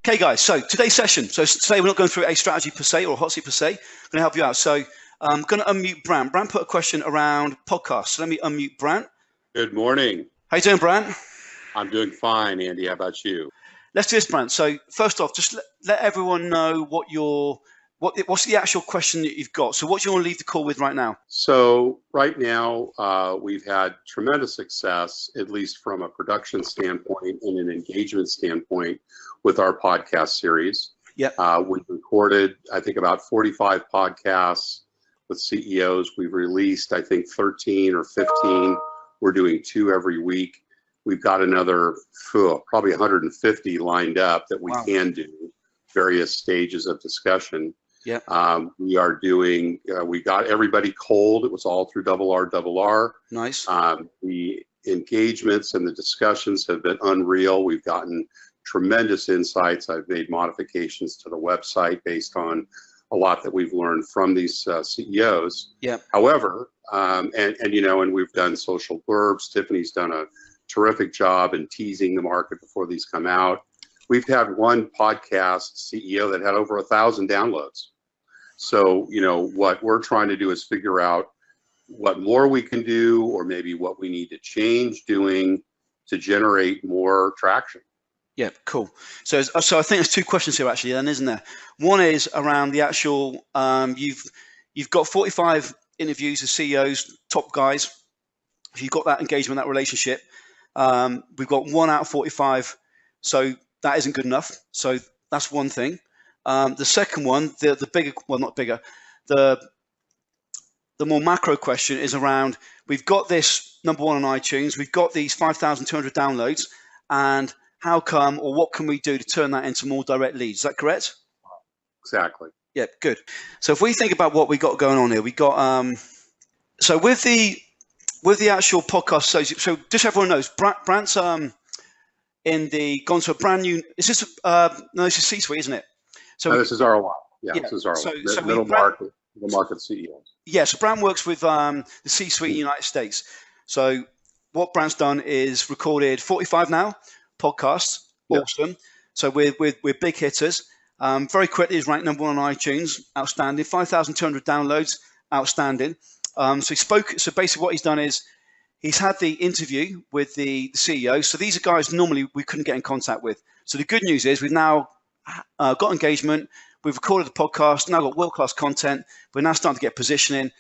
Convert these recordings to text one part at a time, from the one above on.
Okay, guys, so today's session. So today we're not going through a strategy per se or a hot seat per se. I'm going to help you out. So I'm going to unmute Brandt. Brandt put a question around podcasts. So let me unmute Brandt. Good morning. How you doing, Brandt? I'm doing fine, Andy. How about you? Let's do this, Brandt. So first off, just let everyone know what's the actual question that you've got. So what do you want to leave the call with right now? So right now, we've had tremendous success, at least from a production standpoint and an engagement standpoint, with our podcast series. Yep. We've recorded, I think, about 45 podcasts with CEOs. We've released, I think, 13 or 15. We're doing 2 every week. We've got another probably 150 lined up that we can do, various stages of discussion. Yeah. We are doing, we got everybody cold. It was all through RRR. Nice. The engagements and the discussions have been unreal. We've gotten tremendous insights. I've made modifications to the website based on a lot that we've learned from these CEOs. Yeah. However, and we've done social blurbs. Tiffany's done a terrific job in teasing the market before these come out. We've had one podcast CEO that had over 1,000 downloads. So, what we're trying to do is figure out what more we can do, or maybe what we need to change doing to generate more traction. Yeah, cool. So I think there's 2 questions here actually, then, isn't there? One is around the actual, you've got 45 interviews with CEOs, top guys. If you've got that engagement, that relationship, we've got 1 out of 45. So that isn't good enough. So that's one thing. The second one, the bigger, well, not bigger, the more macro question is around, we've got this number 1 on iTunes, we've got these 5,200 downloads, and how come, or what can we do to turn that into more direct leads? Is that correct? Exactly. Yeah, good. So if we think about what we got going on here, we got, so with the actual podcast, so just so everyone knows, Brandt's gone to a brand new, is this, no, this is C-Suite, isn't it? So this is ROI. Yeah, this is ROI. So middle market CEOs. Yeah, so Brandt works with the C-Suite in the United States. So what Brandt's done is recorded 45 now podcasts. Yep. Awesome. So we're big hitters. Very quickly, he's ranked number 1 on iTunes. Outstanding. 5,200 downloads. Outstanding. So he spoke. So basically, what he's done is he's had the interview with the CEO. So these are guys normally we couldn't get in contact with. So the good news is we've now got engagement. We've recorded the podcast. Now got world-class content. We're now starting to get positioning,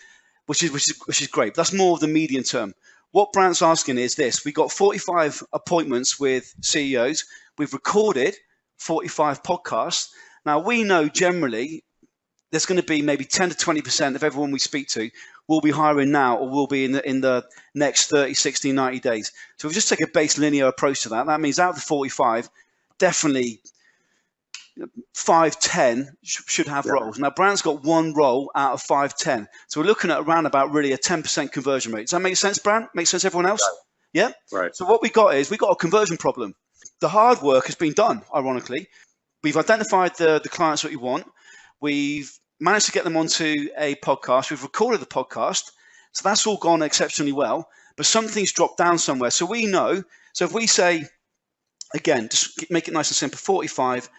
which is great. But that's more of the medium term. What Brandt's asking is this: we got 45 appointments with CEOs. We've recorded 45 podcasts. Now we know generally there's going to be maybe 10 to 20% of everyone we speak to will be hiring now, or will be in the next 30, 60, 90 days. So if we just take a base linear approach to that, that means out of the 45, definitely 5, 10 should have roles. Now Brandt's got 1 role out of 5, 10. So we're looking at around about really a 10% conversion rate. Does that make sense, Brandt? Make sense to everyone else? Right. Yeah? Right. So what we got is we got a conversion problem. The hard work has been done, ironically. We've identified the clients that we want. We've managed to get them onto a podcast. We've recorded the podcast. So that's all gone exceptionally well. But something's dropped down somewhere. So we know. So if we say, again, just make it nice and simple, 45,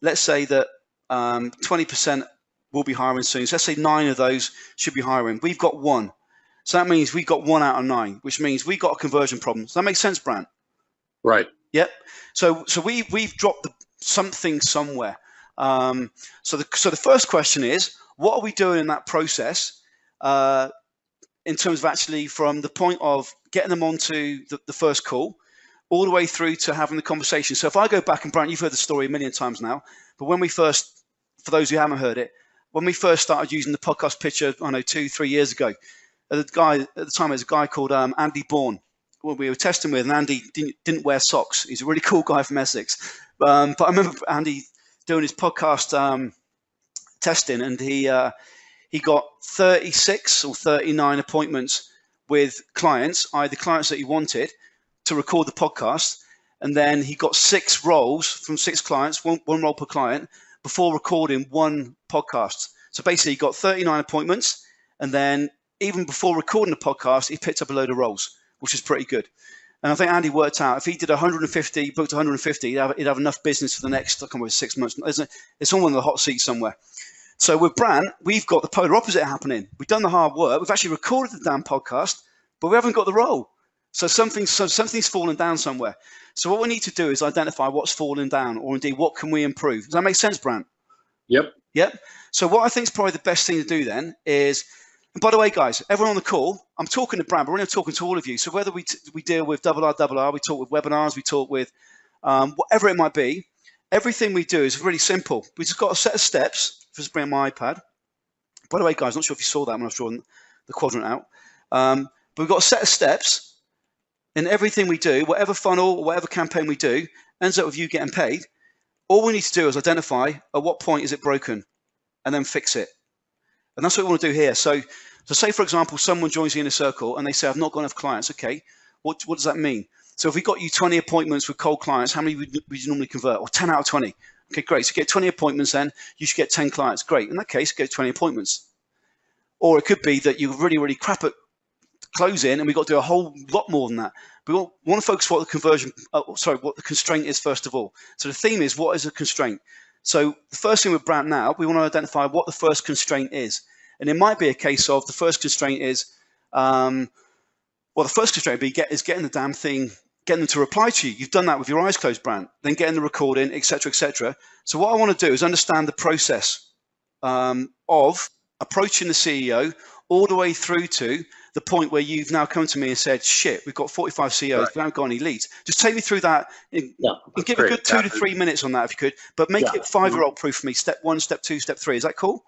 let's say that 20% will be hiring soon. So let's say 9 of those should be hiring. We've got 1. So that means we've got 1 out of 9, which means we've got a conversion problem. Does that make sense, Brandt? Right. Yep. So we've dropped something somewhere. So the first question is, what are we doing in that process in terms of actually from the point of getting them onto the first call all the way through to having the conversation? So if I go back, and Brandt, you've heard the story a million times now, but when we first, for those who haven't heard it, when we first started using the podcast pitcher, 2-3 years ago, at the time there was a guy called Andy Bourne, when we were testing with, and Andy didn't wear socks. He's a really cool guy from Essex. But I remember Andy doing his podcast testing, and he got 36 or 39 appointments with clients, either clients that he wanted to record the podcast, and then he got 6 roles from 6 clients, one role per client, before recording 1 podcast. So basically, he got 39 appointments, and then even before recording the podcast, he picked up a load of roles, which is pretty good. And I think Andy worked out if he did 150, booked 150, he'd have enough business for the next, I can't remember, 6 months. It's on one of the hot seats somewhere. So with Brandt, we've got the polar opposite happening. We've done the hard work. We've actually recorded the damn podcast, but we haven't got the role. So something's fallen down somewhere. So what we need to do is identify what's fallen down, or indeed what can we improve. Does that make sense, Brandt? Yep. So what I think is probably the best thing to do then is, and by the way, guys, everyone on the call, I'm talking to Brandt, but we're only talking to all of you. So whether we deal with RR, we talk with webinars, we talk with whatever it might be, everything we do is really simple. We just got a set of steps. Just bring my iPad. By the way, guys, not sure if you saw that when I was drawing the quadrant out. But we've got a set of steps, and everything we do, whatever funnel or whatever campaign we do, ends up with you getting paid. All we need to do is identify at what point is it broken, and then fix it. And that's what we want to do here. So say, for example, someone joins the inner circle and they say, I've not got enough clients. Okay, what does that mean? So if we got you 20 appointments with cold clients, how many would you normally convert? Or 10 out of 20. Okay, great. So you get 20 appointments then, you should get 10 clients. Great. In that case, get 20 appointments. Or it could be that you're really, really crap at closing and we've got to do a whole lot more than that. But we want to focus what the constraint is first of all. So the theme is, what is a constraint? So the first thing with Brandt now, we want to identify what the first constraint is. And it might be a case of the first constraint is, the first constraint would be is getting the damn thing, getting them to reply to you. You've done that with your eyes closed, Brandt. Then getting the recording, etc., etc. So what I want to do is understand the process of approaching the CEO all the way through to the point where you've now come to me and said, shit, we've got 45 CEOs, right. We haven't got any leads. Just take me through that and give a good 2 to 3 minutes on that if you could, but make it 5-year-old proof for me. Step 1, step 2, step 3. Is that cool?